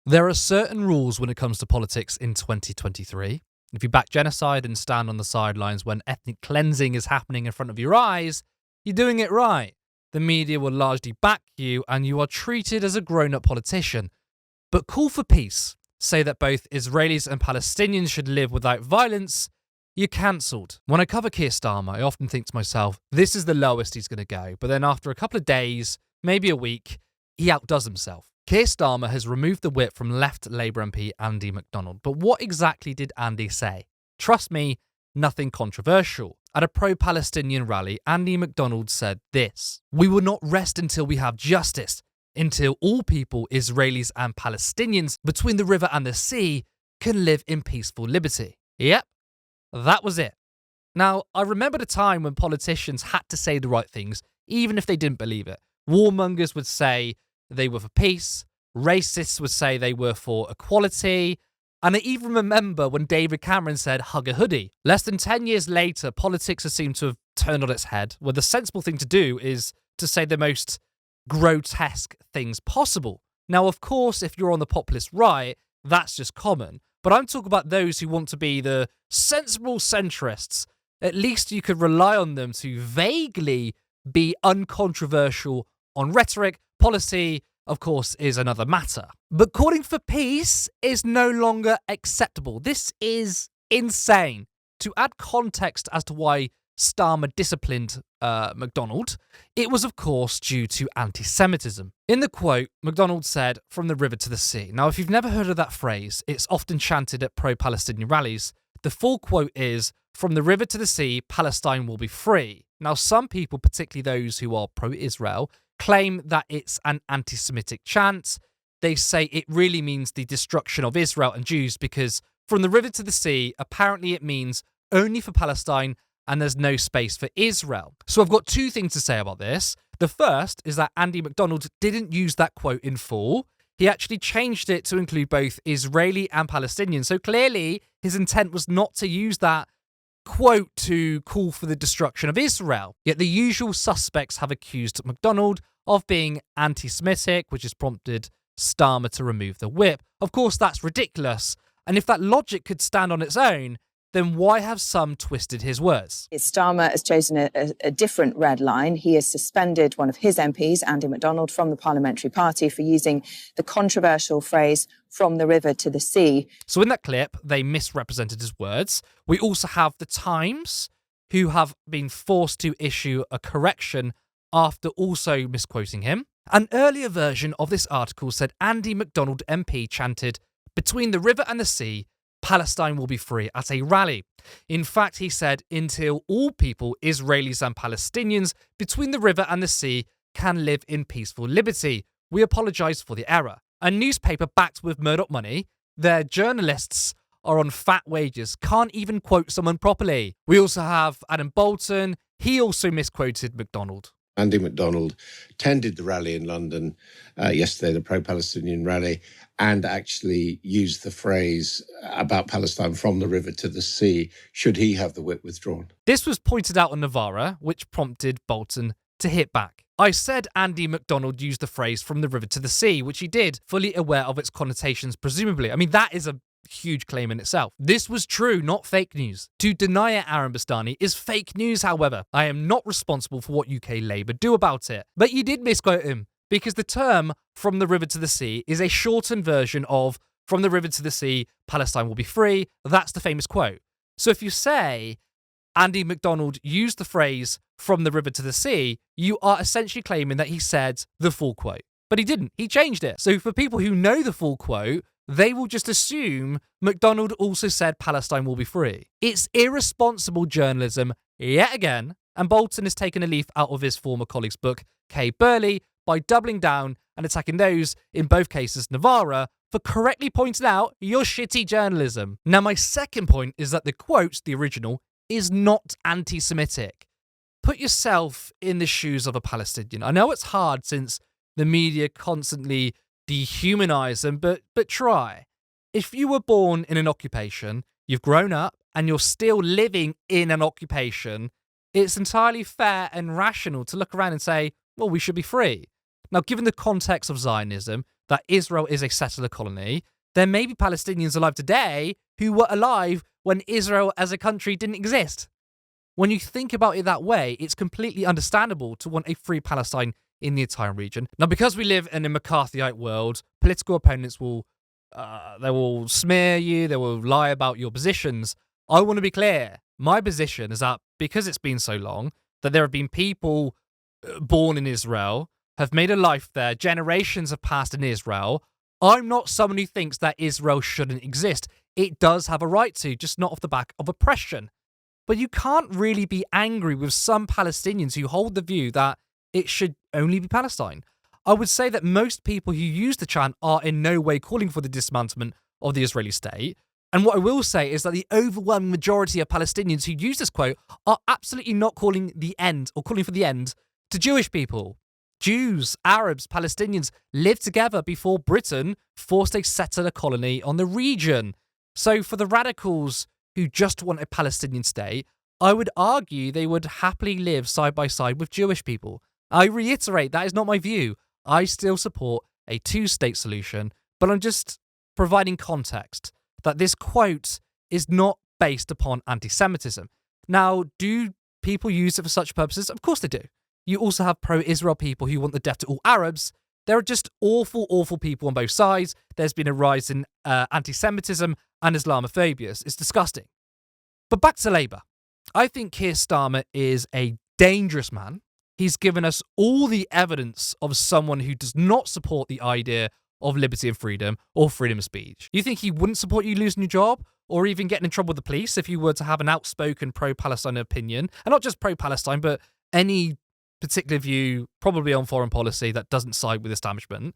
There are certain rules when it comes to politics in 2023. If you back genocide and stand on the sidelines when ethnic cleansing is happening in front of your eyes, you're doing it right. The media will largely back you and you are treated as a grown-up politician. But call for peace, say that both Israelis and Palestinians should live without violence, you're cancelled. When I cover Keir Starmer, I often think to myself, this is the lowest he's going to go. But then after a couple of days, maybe a week, he outdoes himself. Keir Starmer has removed the whip from left Labour MP Andy McDonald. But what exactly did Andy say? Trust me, nothing controversial. At a pro-Palestinian rally, Andy McDonald said this: "We will not rest until we have justice, until all people, Israelis and Palestinians, between the river and the sea, can live in peaceful liberty." Yep, that was it. Now, I remember the time when politicians had to say the right things, even if they didn't believe it. Warmongers would say they were for peace, racists would say they were for equality, and I even remember when David Cameron said, "hug a hoodie." Less than 10 years later, politics has seemed to have turned on its head, where the sensible thing to do is to say the most grotesque things possible. Now, of course, if you're on the populist right, that's just common, but I'm talking about those who want to be the sensible centrists. At least you could rely on them to vaguely be uncontroversial on rhetoric. Policy, of course, is another matter. But calling for peace is no longer acceptable. This is insane. To add context as to why Starmer disciplined McDonald, it was, of course, due to anti-Semitism. In the quote, McDonald said, "from the river to the sea." Now, if you've never heard of that phrase, it's often chanted at pro-Palestinian rallies. The full quote is, "from the river to the sea, Palestine will be free." Now, some people, particularly those who are pro-Israel, claim that it's an anti-Semitic chant. They say it really means the destruction of Israel and Jews because from the river to the sea, apparently it means only for Palestine and there's no space for Israel. So I've got two things to say about this. The first is that Andy McDonald didn't use that quote in full. He actually changed it to include both Israeli and Palestinian. So clearly his intent was not to use that quote to call for the destruction of Israel. Yet the usual suspects have accused McDonald of being anti-Semitic, which has prompted Starmer to remove the whip. Of course, that's ridiculous. And if that logic could stand on its own, then why have some twisted his words? Starmer has chosen a different red line. He has suspended one of his MPs, Andy McDonald, from the parliamentary party for using the controversial phrase, "from the river to the sea." So in that clip, they misrepresented his words. We also have the Times, who have been forced to issue a correction after also misquoting him. An earlier version of this article said Andy McDonald MP chanted, "between the river and the sea, Palestine will be free," at a rally. In fact, he said, "until all people, Israelis and Palestinians, between the river and the sea can live in peaceful liberty. We apologise for the error." A newspaper backed with Murdoch money, their journalists are on fat wages, can't even quote someone properly. We also have Adam Bolton. He also misquoted McDonald. Andy McDonald attended the rally in London yesterday, the pro-Palestinian rally, and actually used the phrase about Palestine from the river to the sea, should he have the whip withdrawn. This was pointed out on Novara, which prompted Bolton to hit back. I said Andy McDonald used the phrase "from the river to the sea," which he did, fully aware of its connotations, presumably. I mean, that is a huge claim in itself. This was true, not fake news. To deny it, Aaron Bastani, is fake news, however. I am not responsible for what UK Labour do about it. But you did misquote him, because the term "from the river to the sea" is a shortened version of "from the river to the sea, Palestine will be free." That's the famous quote. So if you say Andy McDonald used the phrase "from the river to the sea," you are essentially claiming that he said the full quote. But he didn't. He changed it. So for people who know the full quote, they will just assume McDonald also said Palestine will be free. It's irresponsible journalism yet again, and Bolton has taken a leaf out of his former colleague's book, Kay Burley, by doubling down and attacking those, in both cases Novara, for correctly pointing out your shitty journalism. Now, my second point is that the quote, the original, is not anti-Semitic. Put yourself in the shoes of a Palestinian. I know it's hard since the media constantly dehumanize them, but try. If you were born in an occupation, you've grown up, and you're still living in an occupation, it's entirely fair and rational to look around and say, well, we should be free. Now, given the context of Zionism, that Israel is a settler colony, there may be Palestinians alive today who were alive when Israel as a country didn't exist. When you think about it that way, it's completely understandable to want a free Palestine in the entire region. Now, because we live in a McCarthyite world, political opponents will smear you, they will lie about your positions. I want to be clear. My position is that because it's been so long, that there have been people born in Israel, have made a life there, generations have passed in Israel. I'm not someone who thinks that Israel shouldn't exist. It does have a right to, just not off the back of oppression. But you can't really be angry with some Palestinians who hold the view that it should only be Palestine. I would say that most people who use the chant are in no way calling for the dismantlement of the Israeli state. And what I will say is that the overwhelming majority of Palestinians who use this quote are absolutely not calling for the end to Jewish people. Jews, Arabs, Palestinians lived together before Britain forced a settler colony on the region. So for the radicals who just want a Palestinian state, I would argue they would happily live side by side with Jewish people. I reiterate, that is not my view. I still support a two-state solution, but I'm just providing context that this quote is not based upon anti-Semitism. Now, do people use it for such purposes? Of course they do. You also have pro-Israel people who want the death to all Arabs. There are just awful, awful people on both sides. There's been a rise in anti-Semitism and Islamophobia. It's disgusting. But back to Labour. I think Keir Starmer is a dangerous man. He's given us all the evidence of someone who does not support the idea of liberty and freedom or freedom of speech. You think he wouldn't support you losing your job or even getting in trouble with the police if you were to have an outspoken pro-Palestine opinion? And not just pro-Palestine, but any particular view, probably on foreign policy, that doesn't side with the establishment.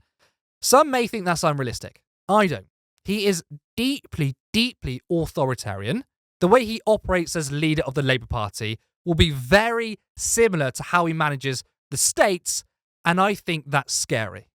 Some may think that's unrealistic. I don't. He is deeply, deeply authoritarian. The way he operates as leader of the Labour Party will be very similar to how he manages the states, and I think that's scary.